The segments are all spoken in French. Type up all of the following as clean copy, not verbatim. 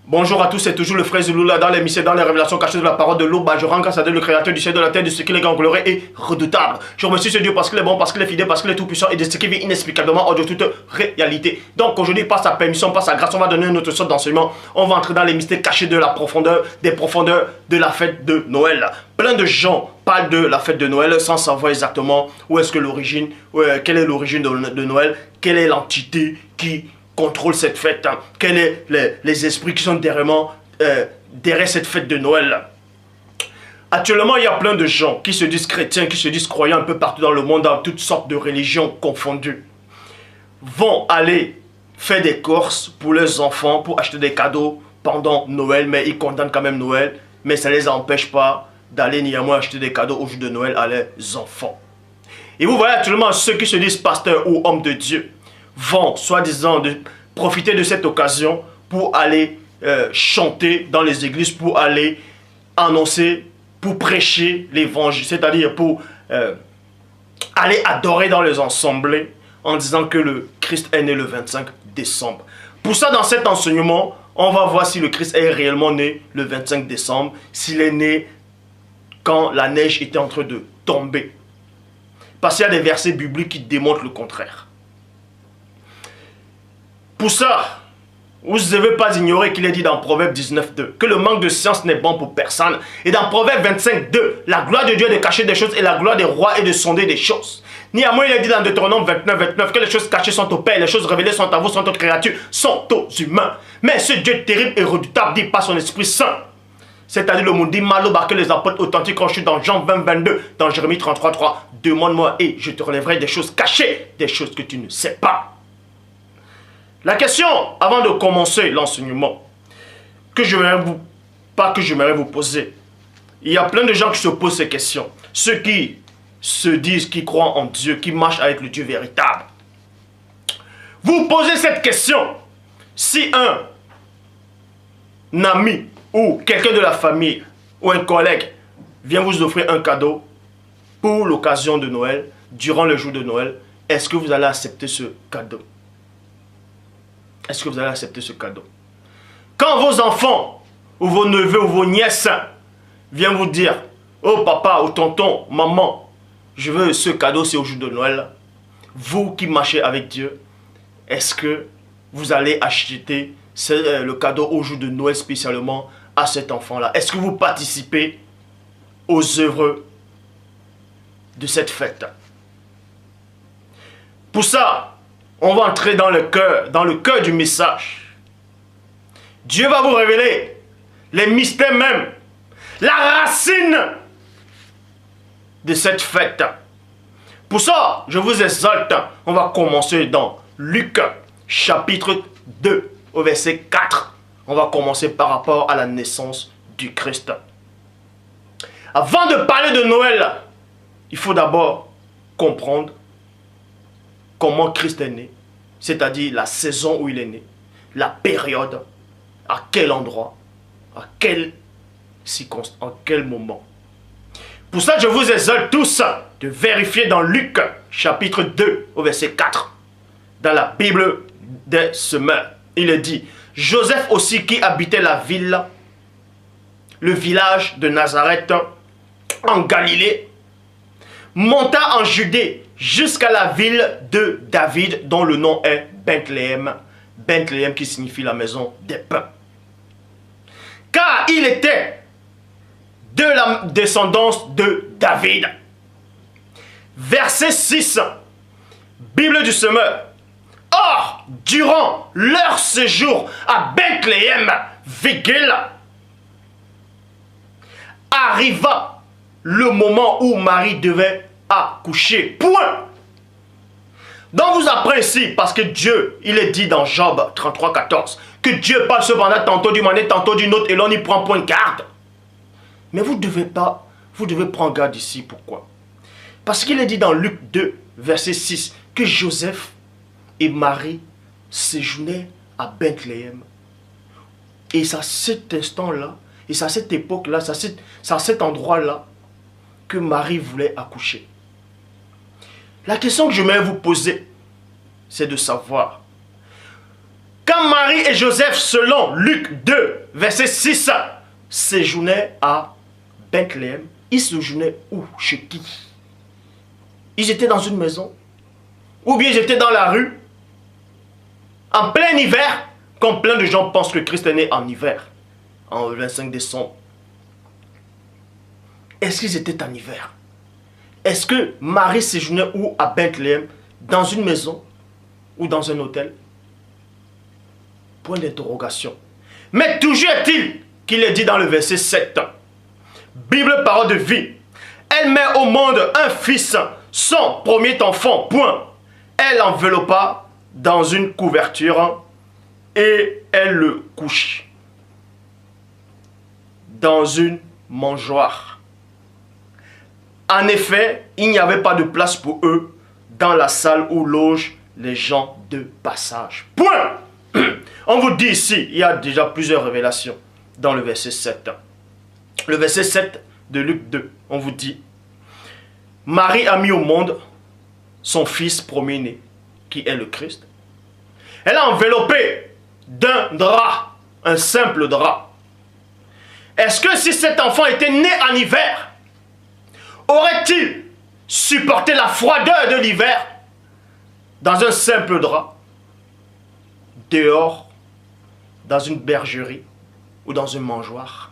Bonjour à tous, c'est toujours le frère Zulula dans l'émission, dans les révélations cachées de la parole de l'eau. Je rends grâce à Dieu, le créateur du ciel, de la terre, de ce qu'il est grand, glorieux et redoutable. Je remercie ce Dieu parce qu'il est bon, parce qu'il est fidèle, parce qu'il est tout puissant et de ce qui vit inexplicablement hors de toute réalité. Donc aujourd'hui, par sa permission, par sa grâce, on va donner notre sorte d'enseignement. On va entrer dans les mystères cachés de la profondeur, des profondeurs de la fête de Noël. Plein de gens parlent de la fête de Noël sans savoir exactement où est-ce que l'origine, quelle est l'origine de Noël, quelle est l'entité qui contrôle cette fête, hein. Quels sont les esprits qui sont derrière cette fête de Noël. Actuellement, il y a plein de gens qui se disent chrétiens, qui se disent croyants un peu partout dans le monde, dans toutes sortes de religions confondues, vont aller faire des courses pour leurs enfants, pour acheter des cadeaux pendant Noël, mais ils condamnent quand même Noël, mais ça ne les empêche pas d'aller néanmoins acheter des cadeaux au jour de Noël à leurs enfants. Et vous voyez actuellement ceux qui se disent pasteurs ou hommes de Dieu, vont, soi-disant, profiter de cette occasion pour aller chanter dans les églises, pour aller annoncer, pour prêcher l'évangile, c'est-à-dire pour aller adorer dans les assemblées en disant que le Christ est né le 25 décembre. Pour ça, dans cet enseignement, on va voir si le Christ est réellement né le 25 décembre, s'il est né quand la neige était en train de tomber. Parce qu'il y a des versets bibliques qui démontrent le contraire. Pour ça, vous ne devez pas ignorer qu'il est dit dans Proverbe 19.2 que le manque de science n'est bon pour personne. Et dans Proverbe 25.2, la gloire de Dieu est de cacher des choses et la gloire des rois est de sonder des choses. Néanmoins, il est dit dans Deutéronome 29.29 que les choses cachées sont au Père, les choses révélées sont à vous, sont aux créatures, sont aux humains. Mais ce Dieu terrible et redoutable dit par son Esprit Saint, c'est-à-dire le monde dit Maloba que les apôtres authentiques ont chuté dans Jean 20.22, dans Jérémie 33.3, demande-moi et je te relèverai des choses cachées, des choses que tu ne sais pas. La question, avant de commencer l'enseignement, que j'aimerais vous poser, il y a plein de gens qui se posent ces questions. Ceux qui se disent, qui croient en Dieu, qui marchent avec le Dieu véritable. Vous posez cette question, si un ami ou quelqu'un de la famille ou un collègue vient vous offrir un cadeau pour l'occasion de Noël, durant le jour de Noël, est-ce que vous allez accepter ce cadeau? Est-ce que vous allez accepter ce cadeau? Quand vos enfants, ou vos neveux, ou vos nièces viennent vous dire, oh papa, ou tonton, maman, je veux ce cadeau, c'est au jour de Noël. Vous qui marchez avec Dieu, est-ce que vous allez acheter le cadeau au jour de Noël spécialement à cet enfant-là? Est-ce que vous participez aux œuvres de cette fête? Pour ça, on va entrer dans le cœur du message. Dieu va vous révéler les mystères même, la racine de cette fête. Pour ça, je vous exalte, on va commencer dans Luc chapitre 2 au verset 4. On va commencer par rapport à la naissance du Christ. Avant de parler de Noël, il faut d'abord comprendre comment Christ est né, c'est-à-dire la saison où il est né, la période, à quel endroit, à quelle circonstance, en quel moment. Pour ça, je vous exhorte tous de vérifier dans Luc chapitre 2 au verset 4, dans la Bible des semeurs. Il est dit, Joseph aussi qui habitait la ville, le village de Nazareth en Galilée, monta en Judée jusqu'à la ville de David, dont le nom est Bethléem. Bethléem qui signifie la maison des pains. Car il était de la descendance de David. Verset 6. Bible du semeur. Or, durant leur séjour à Bethléem, arriva le moment où Marie devait accoucher. Point. Donc vous apprenez ici, parce que Dieu, il est dit dans Job 33, 14, que Dieu parle cependant tantôt d'une manière, tantôt d'une autre, et l'on y prend point garde. Mais vous devez prendre garde ici. Pourquoi? Parce qu'il est dit dans Luc 2, verset 6, que Joseph et Marie séjournaient à Bethléem. Et c'est à cet instant-là, et c'est à cette époque-là, c'est à cet endroit-là, que Marie voulait accoucher. La question que je vais vous poser, c'est de savoir, Quand Marie et Joseph, selon Luc 2, verset 6, séjournaient à Bethléem, ils séjournaient où? Chez qui? Ils étaient dans une maison? Ou bien ils étaient dans la rue? En plein hiver, comme plein de gens pensent que Christ est né en hiver, en 25 décembre. Est-ce qu'ils étaient en hiver? Est-ce que Marie séjournait où à Bethléem? Dans une maison ou dans un hôtel? Point d'interrogation. Mais toujours est-il qu'il est dit dans le verset 7. Bible, parole de vie. Elle met au monde un fils, son premier enfant, point. Elle l'enveloppa dans une couverture et elle le couche dans une mangeoire. En effet, il n'y avait pas de place pour eux dans la salle où logent les gens de passage. Point. On vous dit ici, il y a déjà plusieurs révélations dans le verset 7. Le verset 7 de Luc 2, on vous dit, Marie a mis au monde son fils premier-né, qui est le Christ. Elle a enveloppé d'un drap, un simple drap. Est-ce que si cet enfant était né en hiver, aurait-il supporté la froideur de l'hiver dans un simple drap, dehors, dans une bergerie ou dans une mangeoire?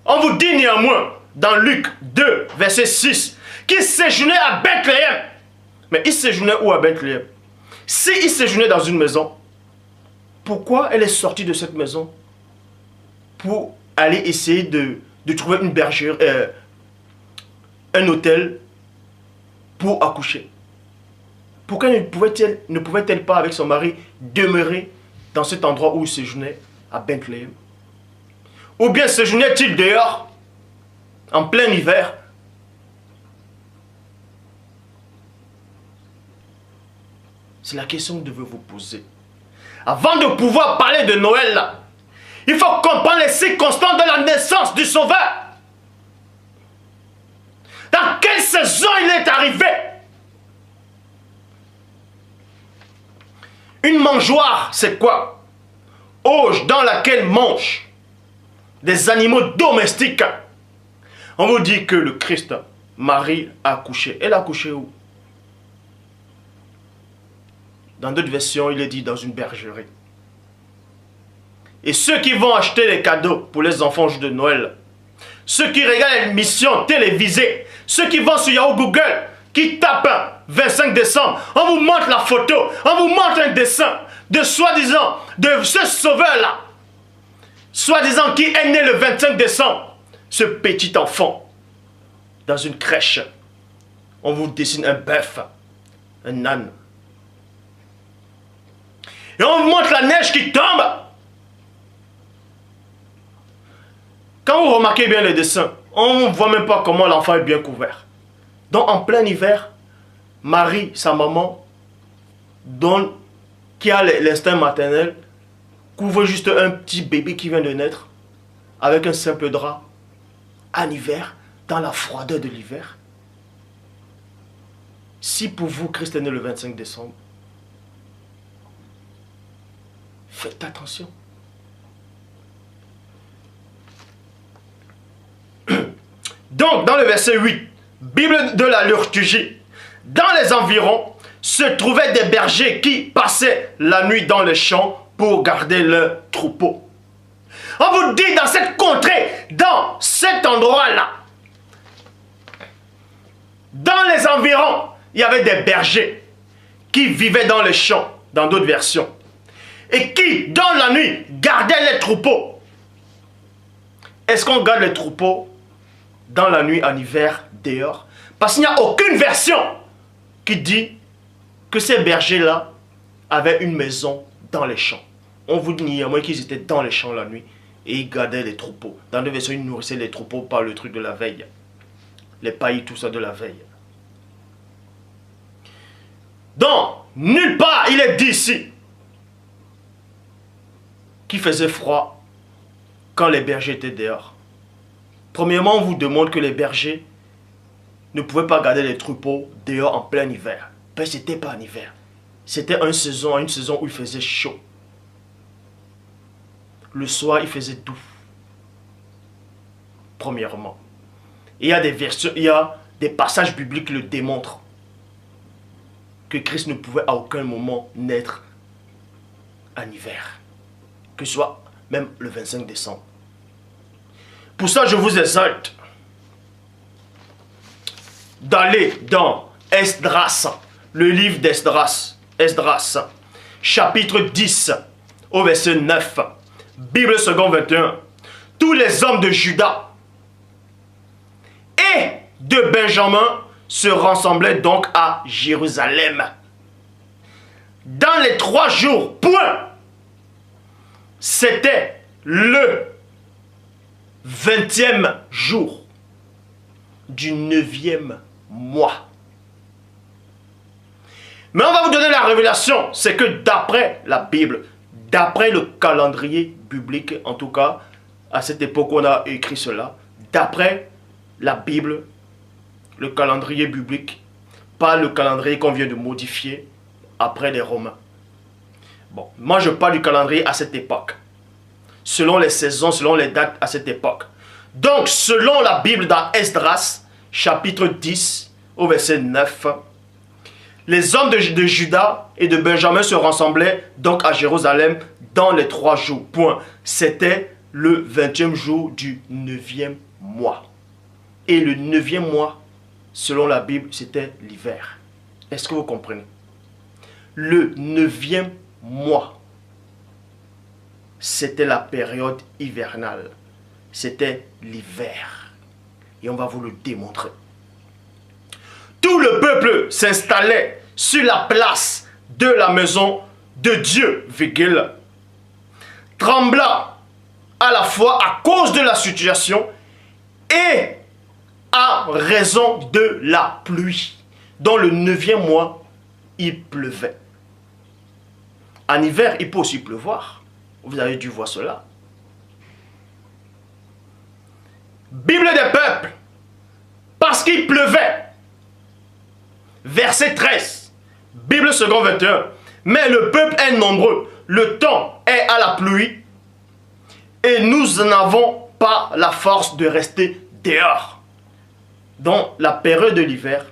On vous dit néanmoins, dans Luc 2, verset 6, qu'il séjournait à Bethléem. Mais il séjournait où à Bethléem? Si il séjournait dans une maison, pourquoi elle est sortie de cette maison pour aller essayer de trouver une bergerie, un hôtel pour accoucher? Pourquoi ne pouvait-elle pas avec son mari demeurer dans cet endroit où il séjournait à Bethléem? Ou bien séjournait-il dehors en plein hiver? C'est la question que je veux vous poser. Avant de pouvoir parler de Noël, là, il faut comprendre les circonstances de la naissance du Sauveur. Dans quelle saison il est arrivé? Une mangeoire, c'est quoi? Auge dans laquelle mangent des animaux domestiques. On vous dit que le Christ, Marie, a accouché. Elle a accouché où? Dans d'autres versions, il est dit dans une bergerie. Et ceux qui vont acheter les cadeaux pour les enfants de Noël, ceux qui regardent l'émission télévisée, ceux qui vont sur Yahoo Google, qui tapent 25 décembre, on vous montre la photo, on vous montre un dessin de soi-disant, de ce sauveur-là, soi-disant qui est né le 25 décembre, ce petit enfant, dans une crèche. On vous dessine un bœuf, un âne. Et on vous montre la neige qui tombe. Quand vous remarquez bien le dessin, on ne voit même pas comment l'enfant est bien couvert. Donc en plein hiver, Marie, sa maman, qui a l'instinct maternel, couvre juste un petit bébé qui vient de naître avec un simple drap en hiver, dans la froideur de l'hiver. Si pour vous, Christ est né le 25 décembre, faites attention. Donc, dans le verset 8, Bible de la liturgie, dans les environs se trouvaient des bergers qui passaient la nuit dans les champs pour garder leurs troupeaux. On vous dit dans cette contrée, dans cet endroit-là, dans les environs, il y avait des bergers qui vivaient dans les champs, dans d'autres versions, et qui, dans la nuit, gardaient les troupeaux. Est-ce qu'on garde les troupeaux dans la nuit en hiver, dehors? Parce qu'il n'y a aucune version qui dit que ces bergers-là avaient une maison dans les champs. On vous dit néanmoins qu'ils étaient dans les champs la nuit et ils gardaient les troupeaux. Dans les versions, ils nourrissaient les troupeaux par le truc de la veille. Les pailles, tout ça de la veille. Donc, nulle part, il est dit ici qu'il faisait froid quand les bergers étaient dehors. Premièrement, on vous demande que les bergers ne pouvaient pas garder les troupeaux dehors en plein hiver. Parce que ce n'était pas en hiver. C'était une saison où il faisait chaud. Le soir, il faisait doux. Premièrement. Et il y a des versions, il y a des passages bibliques qui le démontrent. Que Christ ne pouvait à aucun moment naître en hiver. Que ce soit même le 25 décembre. Pour ça, je vous exhorte d'aller dans Esdras, le livre d'Esdras, chapitre 10, au verset 9, Bible seconde 21. Tous les hommes de Juda et de Benjamin se rassemblaient donc à Jérusalem. Dans les 3 jours, point, c'était le 20e jour du 9e mois. Mais on va vous donner la révélation, c'est que d'après la Bible, d'après le calendrier biblique, en tout cas, à cette époque on a écrit cela, d'après la Bible, le calendrier biblique, pas le calendrier qu'on vient de modifier après les Romains. Bon, moi je parle du calendrier à cette époque, selon les saisons, selon les dates à cette époque. Donc, selon la Bible dans Esdras, chapitre 10, au verset 9, les hommes de Juda et de Benjamin se rassemblaient donc à Jérusalem dans les 3 jours. Point. C'était le 20e jour du 9e mois. Et le 9e mois, selon la Bible, c'était l'hiver. Est-ce que vous comprenez? Le 9e mois, c'était la période hivernale. C'était l'hiver. Et on va vous le démontrer. Tout le peuple s'installait sur la place de la maison de Dieu, virgule, trembla à la fois à cause de la situation et à raison de la pluie. Dans le 9e mois, il pleuvait. En hiver, il peut aussi pleuvoir. Vous avez dû voir cela. Bible des peuples, parce qu'il pleuvait. Verset 13, Bible seconde 21. Mais le peuple est nombreux, le temps est à la pluie, et nous n'avons pas la force de rester dehors. Dans la période de l'hiver,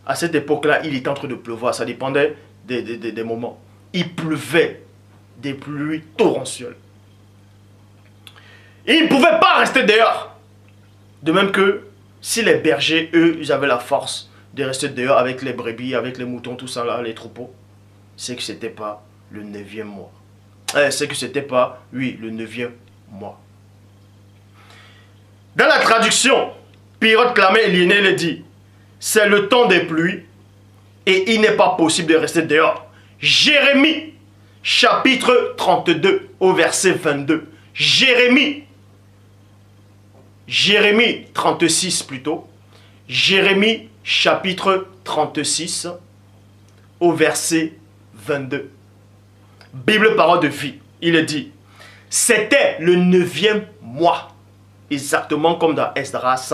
à cette époque-là, il était en train de pleuvoir, ça dépendait des moments. Il pleuvait, des pluies torrentielles. Et ils ne pouvaient pas rester dehors. De même que si les bergers, eux, ils avaient la force de rester dehors avec les brebis, avec les moutons, tout ça là, les troupeaux, c'est que c'était pas le 9e mois. C'est que c'était pas, oui, le 9e mois. Dans la traduction, Pierrot Clamet Liéné le dit, c'est le temps des pluies et il n'est pas possible de rester dehors. Jérémie, chapitre 32, au verset 22. Jérémie 36 plutôt. Jérémie chapitre 36 au verset 22. Bible parole de vie. Il est dit, c'était le 9e mois. Exactement comme dans Esdras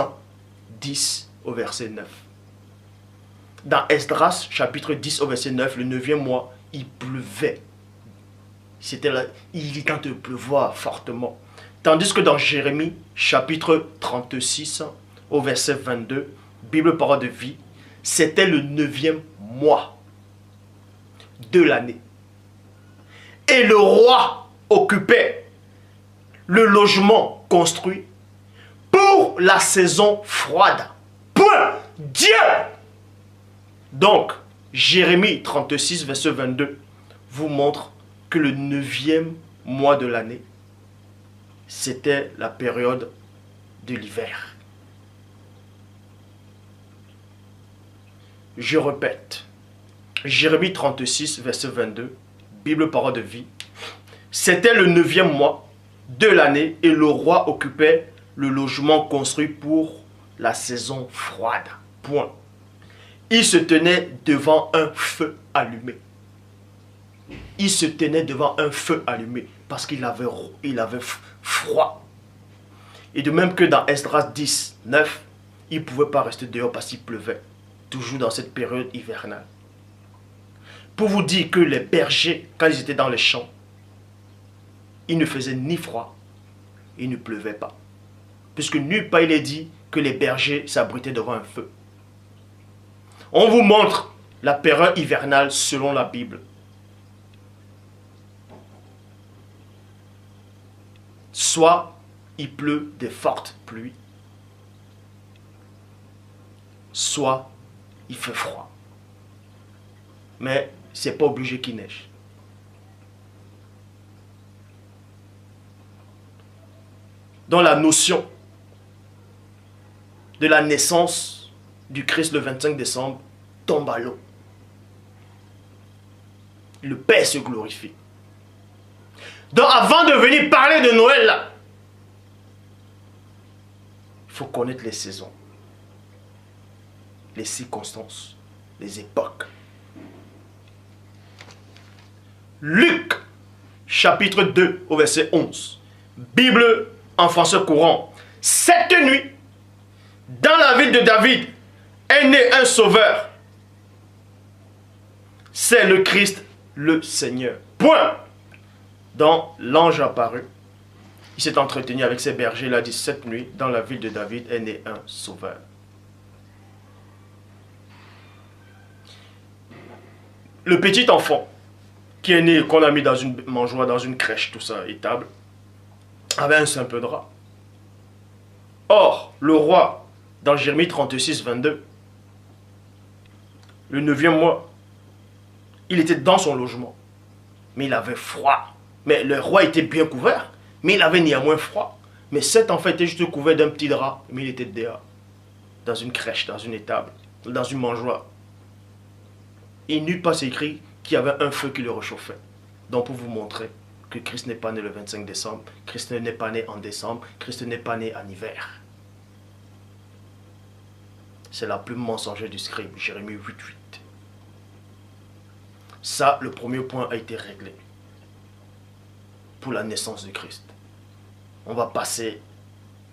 10 au verset 9. Dans Esdras chapitre 10 au verset 9, le 9e mois, il pleuvait. Il était en train de pleuvoir fortement. Tandis que dans Jérémie chapitre 36 au verset 22, Bible parole de vie, c'était le 9e mois de l'année. Et le roi occupait le logement construit pour la saison froide. Point. Dieu. Donc, Jérémie 36 verset 22 vous montre que le 9e mois de l'année, c'était la période de l'hiver. Je répète, Jérémie 36, verset 22, Bible parole de vie. C'était le 9e mois de l'année et le roi occupait le logement construit pour la saison froide. Point. Il se tenait devant un feu allumé. Il se tenait devant un feu allumé parce qu'il avait froid. Et de même que dans Esdras 10, 9, il ne pouvait pas rester dehors parce qu'il pleuvait. Toujours dans cette période hivernale. pour vous dire que les bergers, quand ils étaient dans les champs, il ne faisait ni froid, il ne pleuvait pas. Puisque nulle part il est dit que les bergers s'abritaient devant un feu. On vous montre la période hivernale selon la Bible. Soit il pleut des fortes pluies, soit il fait froid. Mais ce n'est pas obligé qu'il neige. Dans la notion de la naissance du Christ le 25 décembre tombe à l'eau. Le Père se glorifie. Donc avant de venir parler de Noël, là, il faut connaître les saisons, les circonstances, les époques. Luc, chapitre 2, au verset 11. Bible en français courant. Cette nuit, dans la ville de David, est né un sauveur. C'est le Christ, le Seigneur. Point. Donc, l'ange apparut. Il s'est entretenu avec ses bergers. Il a dit, cette nuit, dans la ville de David, est né un sauveur. Le petit enfant qui est né, qu'on a mis dans une mangeoire, dans une crèche, tout ça, étable, avait un simple drap. Or, le roi, dans Jérémie 36, 22, le 9e mois, il était dans son logement, mais il avait froid. Mais le roi était bien couvert, mais il avait néanmoins froid. Mais cet enfant était juste couvert d'un petit drap, mais il était dehors, dans une crèche, dans une étable, dans une mangeoire. Et nulle part s'écrit qu'il y avait un feu qui le réchauffait. Donc pour vous montrer que Christ n'est pas né le 25 décembre, Christ n'est pas né en décembre, Christ n'est pas né en hiver. C'est la plume mensongère du scribe, Jérémie 8.8. Ça, le premier point a été réglé pour la naissance de Christ. On va passer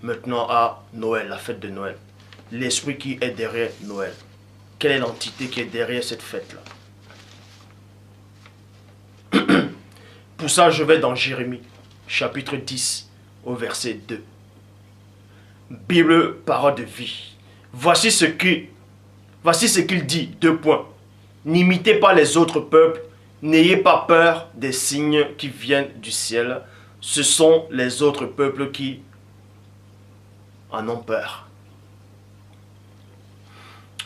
maintenant à Noël, la fête de Noël. L'esprit qui est derrière Noël. Quelle est l'entité qui est derrière cette fête-là? Pour ça, je vais dans Jérémie, chapitre 10, au verset 2. Bible, parole de vie. Voici ce qu'il dit, 2 points. N'imitez pas les autres peuples, n'ayez pas peur des signes qui viennent du ciel. Ce sont les autres peuples qui en ont peur.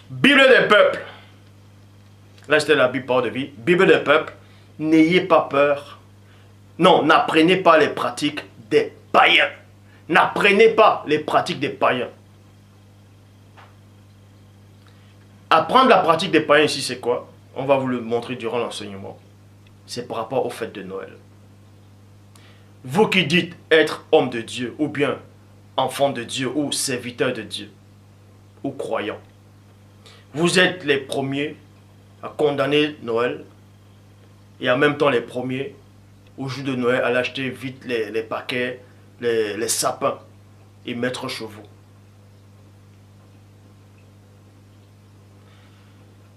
Bible des peuples. Là, c'était la Bible parole de vie. Bible des peuples. N'ayez pas peur. Non, n'apprenez pas les pratiques des païens. N'apprenez pas les pratiques des païens. Apprendre la pratique des païens ici, c'est quoi? On va vous le montrer durant l'enseignement. C'est par rapport aux fêtes de Noël. Vous qui dites être homme de Dieu, ou bien enfant de Dieu, ou serviteur de Dieu, ou croyant, vous êtes les premiers à condamner Noël, et en même temps les premiers, au jour de Noël, à acheter vite les paquets, les sapins, et mettre chez vous.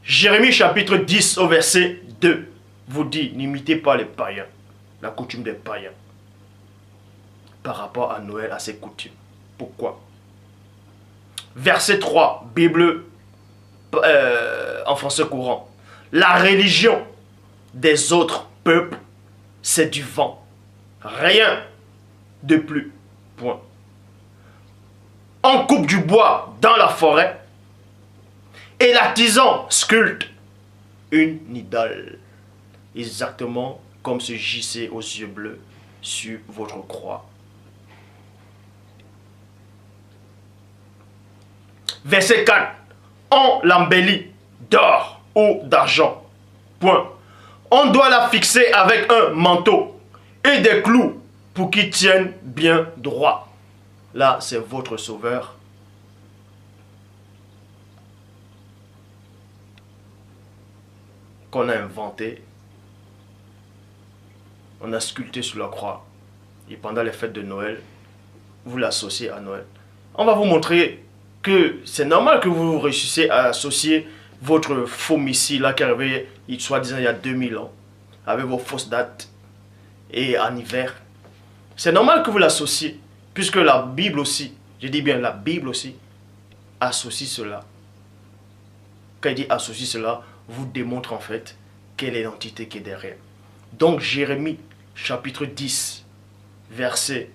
Jérémie chapitre 10 au verset 2 vous dit, n'imitez pas les païens, la coutume des païens, par rapport à Noël, à ses coutumes. Pourquoi? Verset 3, Bible en français courant. La religion des autres peuples, c'est du vent. Rien de plus. Point. On coupe du bois dans la forêt et l'artisan sculpte une idole. Exactement comme ce gisait aux yeux bleus sur votre croix. Verset 4. On l'embellit d'or ou d'argent. Point. On doit la fixer avec un manteau et des clous pour qu'il tienne bien droit. Là, c'est votre sauveur. Qu'on a inventé. On a sculpté sur la croix. Et pendant les fêtes de Noël, vous l'associez à Noël. On va vous montrer que c'est normal que vous réussissiez à associer votre faux messie là qui est arrivé, soi-disant il y a 2000 ans, avec vos fausses dates et en hiver. C'est normal que vous l'associez, puisque la Bible aussi, je dis bien la Bible aussi, associe cela. Quand il dit associe cela, vous démontre en fait quelle est l'entité qui est derrière. Donc Jérémie, chapitre 10, verset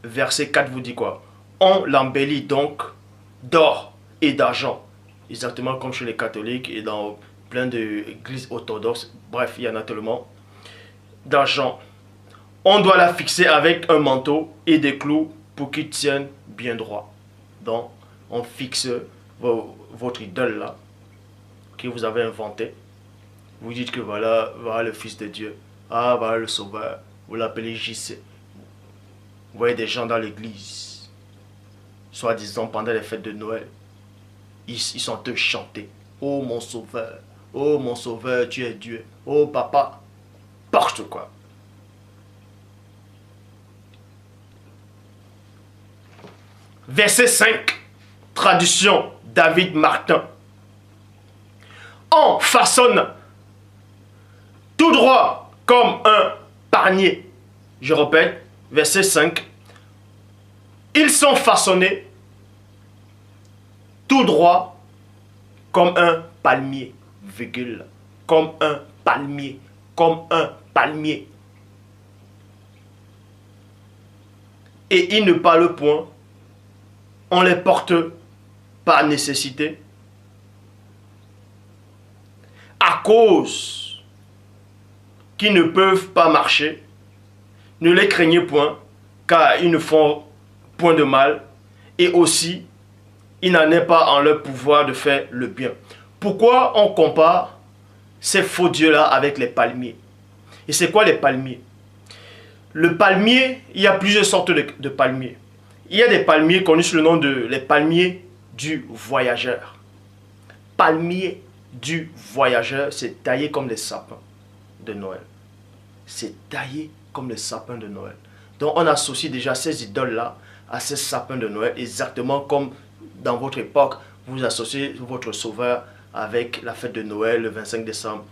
4 vous dit quoi? On l'embellit donc d'or et d'argent. Exactement comme chez les catholiques et dans plein d'églises orthodoxes. Bref, il y en a tellement. D'argent. On doit la fixer avec un manteau et des clous pour qu'il tienne bien droit. Donc, on fixe votre idole là, que vous avez inventé. Vous dites que voilà le Fils de Dieu. Ah, voilà le Sauveur. Vous l'appelez JC. Vous voyez des gens dans l'église, soi-disant pendant les fêtes de Noël, ils sont tous chantés. Oh mon Sauveur, tu es Dieu. Oh papa, porte quoi. Verset 5, traduction David Martin. On façonne tout droit comme un panier. Je répète. Verset 5. Ils sont façonnés tout droit comme un palmier, virgule, comme un palmier, comme un palmier. Et ils ne parlent point, on les porte par nécessité, à cause qu'ils ne peuvent pas marcher. Ne les craignez point, car ils ne font point de mal, et aussi, il n'en est pas en leur pouvoir de faire le bien. Pourquoi on compare ces faux dieux-là avec les palmiers? Et c'est quoi les palmiers? Le palmier, il y a plusieurs sortes de palmiers. Il y a des palmiers connus sous le nom de les palmiers du voyageur. Palmier du voyageur, c'est taillé comme des sapins de Noël. C'est taillé comme le sapin de Noël. Donc on associe déjà ces idoles-là à ces sapins de Noël, exactement comme dans votre époque, vous associez votre Sauveur avec la fête de Noël, le 25 décembre,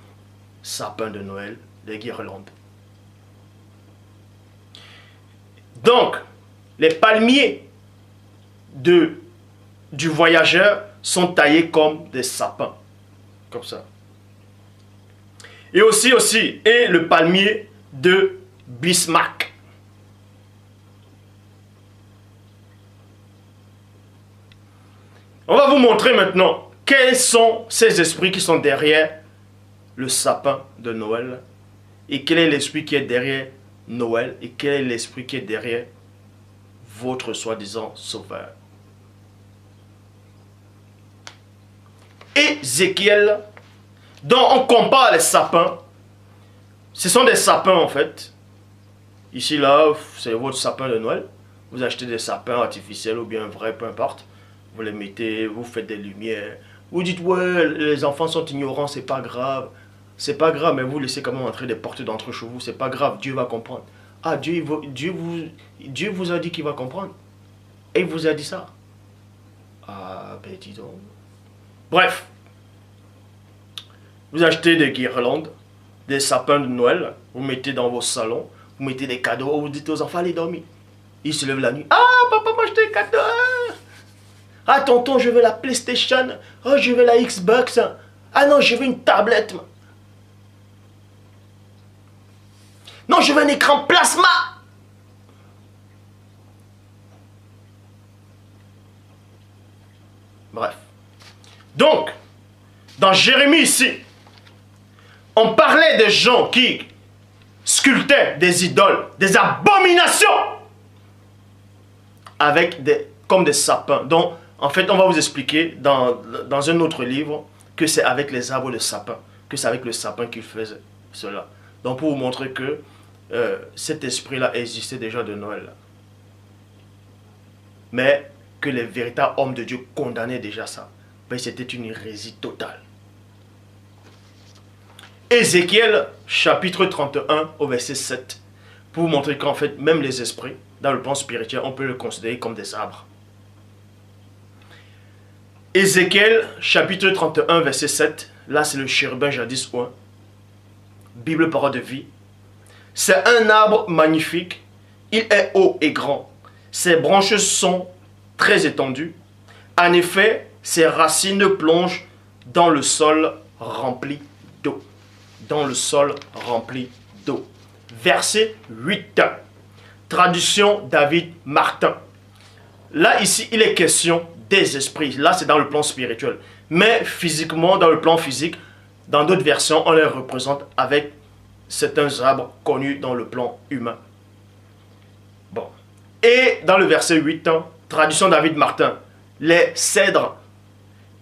sapin de Noël, les guirlandes. Donc, les palmiers du voyageur sont taillés comme des sapins, comme ça. Et et le palmier de Bismarck. On va vous montrer maintenant quels sont ces esprits qui sont derrière le sapin de Noël et quel est l'esprit qui est derrière Noël et quel est l'esprit qui est derrière votre soi-disant Sauveur. Ézéchiel, dont on compare les sapins, ce sont des sapins en fait. Ici, là, c'est votre sapin de Noël. Vous achetez des sapins artificiels ou bien vrais, peu importe. Vous les mettez, vous faites des lumières. Vous dites, ouais, les enfants sont ignorants, c'est pas grave. C'est pas grave, mais vous laissez quand même entrer des portes d'entre chez vous. C'est pas grave, Dieu va comprendre. Ah, Dieu vous a dit qu'il va comprendre. Et il vous a dit ça. Ah, ben dis donc. Bref. Vous achetez des guirlandes, des sapins de Noël. Vous mettez dans vos salons. Vous mettez des cadeaux. Vous dites aux enfants, allez dormir. Ils se lèvent la nuit. Ah, papa m'a acheté des cadeaux. Ah, tonton, je veux la PlayStation. Oh, je veux la Xbox. Ah non, je veux une tablette. Non, je veux un écran plasma. Bref. Donc, dans Jérémie ici, on parlait des gens qui sculptaient des idoles, des abominations, comme des sapins. Donc, en fait, on va vous expliquer dans un autre livre que c'est avec les arbres de sapin, que c'est avec le sapin qu'ils faisaient cela. Donc, pour vous montrer que cet esprit-là existait déjà de Noël. Mais que les véritables hommes de Dieu condamnaient déjà ça. Mais c'était une hérésie totale. Ézéchiel, chapitre 31, au verset 7. Pour vous montrer qu'en fait, même les esprits, dans le plan spirituel, on peut le considérer comme des arbres. Ézéchiel, chapitre 31, verset 7. Là, c'est le chérubin jadis oint. Bible, parole de vie. C'est un arbre magnifique. Il est haut et grand. Ses branches sont très étendues. En effet, ses racines plongent dans le sol rempli d'eau. Dans le sol rempli d'eau. Verset 8. Traduction David Martin. Là, ici, il est question des esprits. Là, c'est dans le plan spirituel. Mais physiquement, dans le plan physique, dans d'autres versions, on les représente avec certains arbres connus dans le plan humain. Bon. Et dans le verset 8, traduction David Martin, les cèdres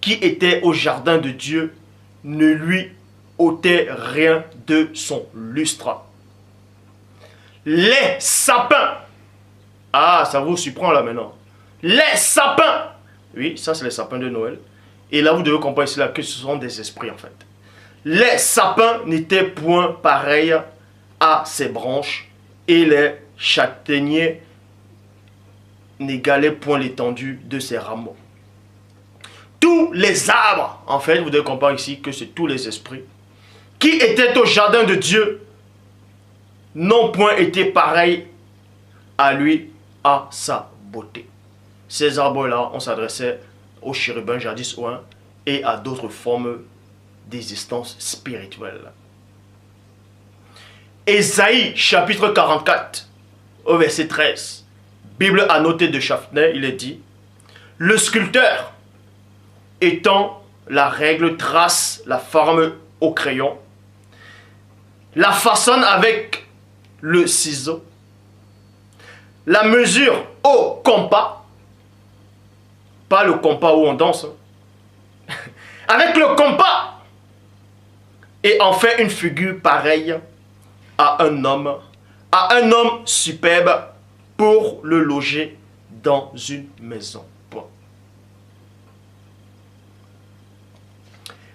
qui étaient au jardin de Dieu ne lui ôtaient rien de son lustre. Les sapins. Ah, ça vous surprend là maintenant. Les sapins. Oui, ça c'est les sapins de Noël. Et là, vous devez comprendre ici là que ce sont des esprits en fait. Les sapins n'étaient point pareils à ses branches et les châtaigniers n'égalaient point l'étendue de ses rameaux. Tous les arbres, en fait, vous devez comprendre ici que c'est tous les esprits qui étaient au jardin de Dieu n'ont point été pareils à lui, à sa beauté. Ces arbres-là, on s'adressait aux chérubins jadis oint et à d'autres formes d'existence spirituelle. Ésaïe chapitre 44 au verset 13. Bible annotée de Schaffner, il est dit: le sculpteur étant la règle trace la forme au crayon, la façonne avec le ciseau, la mesure au compas, pas le compas où on danse, avec le compas, et en fait une figure pareille à un homme superbe pour le loger dans une maison. Point.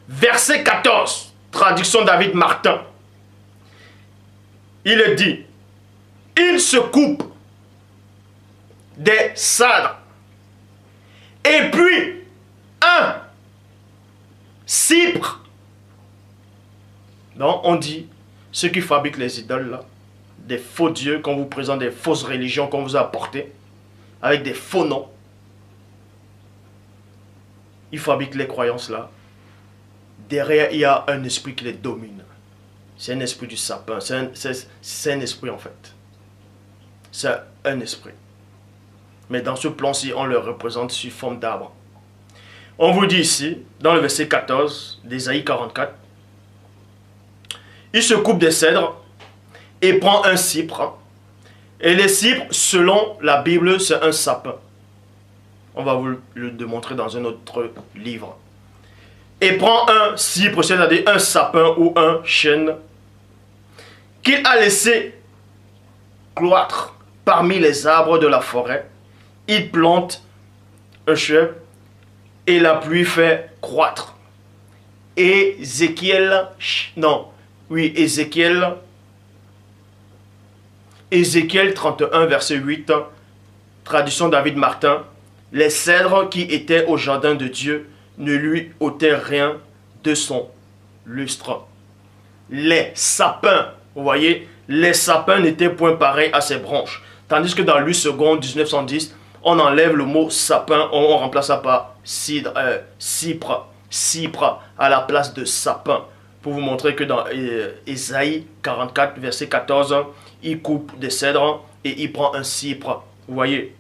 Verset 14, traduction David Martin. Il est dit: il se coupe des cèdres et puis un cypre. Donc on dit, ceux qui fabriquent les idoles là, des faux dieux qu'on vous présente, des fausses religions qu'on vous a apportées, avec des faux noms, ils fabriquent les croyances là. Derrière, il y a un esprit qui les domine. C'est un esprit du sapin, c'est un esprit en fait. C'est un esprit. Mais dans ce plan-ci, on le représente sous forme d'arbre. On vous dit ici, dans le verset 14 d'Ésaïe 44, il se coupe des cèdres et prend un cypre. Et les cypres, selon la Bible, c'est un sapin. On va vous le démontrer dans un autre livre. Et prend un cypre, c'est-à-dire un sapin ou un chêne, qu'il a laissé cloître parmi les arbres de la forêt. Il plante un chêne et la pluie fait croître. Ézéchiel 31, verset 8, traduction David Martin. Les cèdres qui étaient au jardin de Dieu ne lui ôtaient rien de son lustre. Les sapins, vous voyez, les sapins n'étaient point pareils à ses branches. Tandis que dans Louis II, 1910, on enlève le mot sapin, on remplace ça par cypre à la place de sapin. Pour vous montrer que dans Ésaïe 44, verset 14, il coupe des cèdres et il prend un cypre. Vous voyez?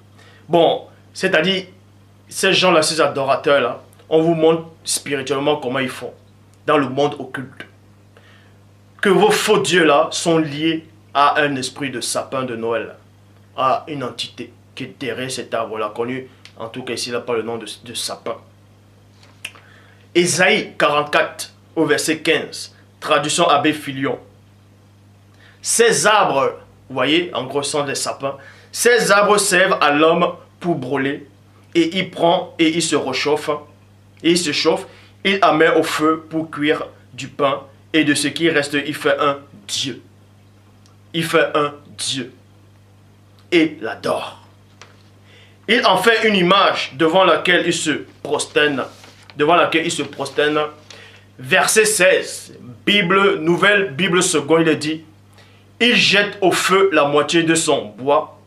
Bon, c'est-à-dire, ces gens-là, ces adorateurs-là, on vous montre spirituellement comment ils font dans le monde occulte. Que vos faux dieux-là sont liés à un esprit de sapin de Noël, à une entité qui est derrière cet arbre-là, connu, en tout cas ici, là, par le nom de sapin. Ésaïe 44, au verset 15, traduction Abbé Filion. Ces arbres, vous voyez, en gros, sont des sapins. Ces arbres servent à l'homme pour brûler, et il prend et il se réchauffe, et il se chauffe, il en met au feu pour cuire du pain, et de ce qui reste, il fait un Dieu. Il fait un Dieu. Et l'adore. Il en fait une image devant laquelle il se prosterne devant laquelle il se prosterne. Verset 16, Bible nouvelle, Bible seconde, il est dit, il jette au feu la moitié de son bois.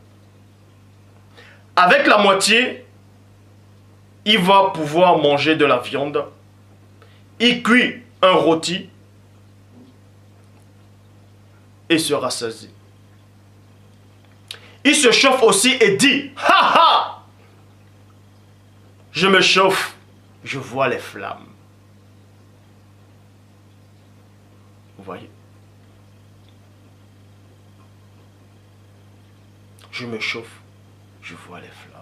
Avec la moitié, il va pouvoir manger de la viande. Il cuit un rôti et se rassasie. Il se chauffe aussi et dit, ha ha, je me chauffe, je vois les flammes. Vous voyez? Je me chauffe, je vois les flammes.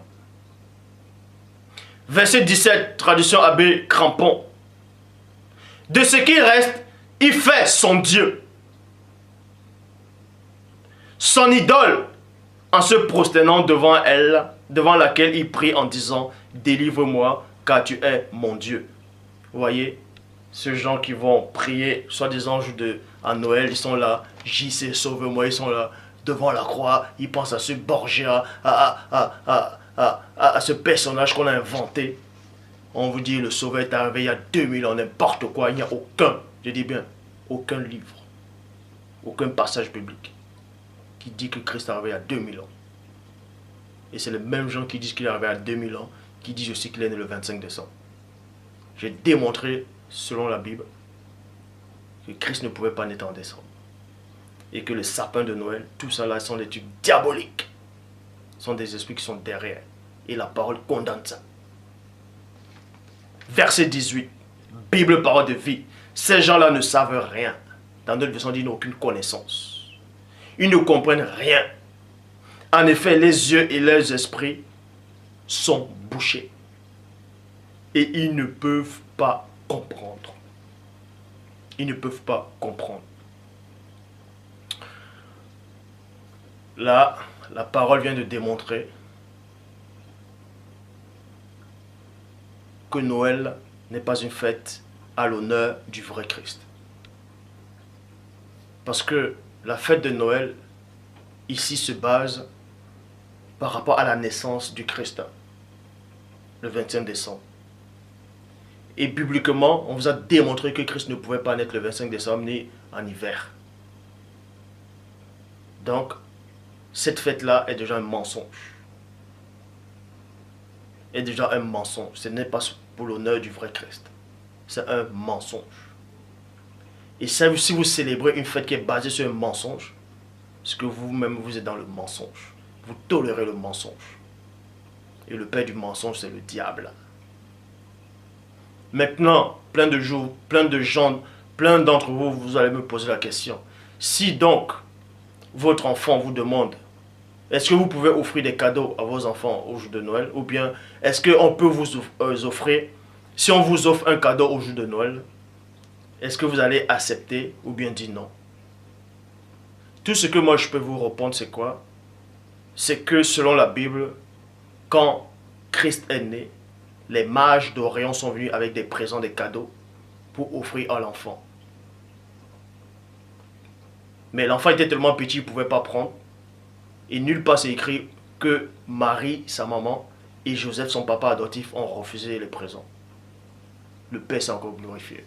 Verset 17, traduction Abbé Crampon. De ce qui reste, il fait son Dieu, son idole, en se prosternant devant elle, devant laquelle il prie en disant, délivre-moi, car tu es mon Dieu. Vous voyez, ces gens qui vont prier, soi-disant à Noël, ils sont là, JC, sauve-moi, ils sont là, devant la croix, ils pensent à ce Borgia, à ce personnage qu'on a inventé. On vous dit, le Sauveur est arrivé il y a 2000 ans, n'importe quoi, il n'y a aucun, je dis bien, aucun livre, aucun passage biblique qui dit que Christ est arrivé il y a 2000 ans. Et c'est les mêmes gens qui disent qu'il est arrivé il y a 2000 ans, qui disent aussi qu'il est né le 25 décembre. J'ai démontré, selon la Bible, que Christ ne pouvait pas naître en décembre. Et que le sapin de Noël, tout ça là, sont des trucs diaboliques. Ce sont des esprits qui sont derrière. Et la parole condamne ça. Verset 18. Bible, parole de vie. Ces gens-là ne savent rien. Dans notre version, ils n'ont aucune connaissance. Ils ne comprennent rien. En effet, les yeux et leurs esprits sont bouchés. Et ils ne peuvent pas comprendre. Ils ne peuvent pas comprendre. Là, la parole vient de démontrer que Noël n'est pas une fête à l'honneur du vrai Christ. Parce que la fête de Noël, ici, se base par rapport à la naissance du Christ, le 25 décembre. Et bibliquement, on vous a démontré que Christ ne pouvait pas naître le 25 décembre ni en hiver. Donc, cette fête-là est déjà un mensonge. Est déjà un mensonge. Ce n'est pas pour l'honneur du vrai Christ. C'est un mensonge. Et si vous célébrez une fête qui est basée sur un mensonge, c'est que vous-même vous êtes dans le mensonge. Vous tolérez le mensonge. Et le père du mensonge, c'est le diable. Maintenant, plein de gens, plein d'entre vous, vous allez me poser la question. Si donc, votre enfant vous demande, est-ce que vous pouvez offrir des cadeaux à vos enfants au jour de Noël? Ou bien, est-ce qu'on peut vous offrir, si on vous offre un cadeau au jour de Noël, est-ce que vous allez accepter ou bien dire non? Tout ce que moi je peux vous répondre, c'est quoi? C'est que selon la Bible, quand Christ est né, les mages d'Orient sont venus avec des présents, des cadeaux pour offrir à l'enfant. Mais l'enfant était tellement petit, il ne pouvait pas prendre. Et nulle part c'est écrit que Marie, sa maman, et Joseph, son papa adoptif, ont refusé les présents. Le Père s'est encore glorifié.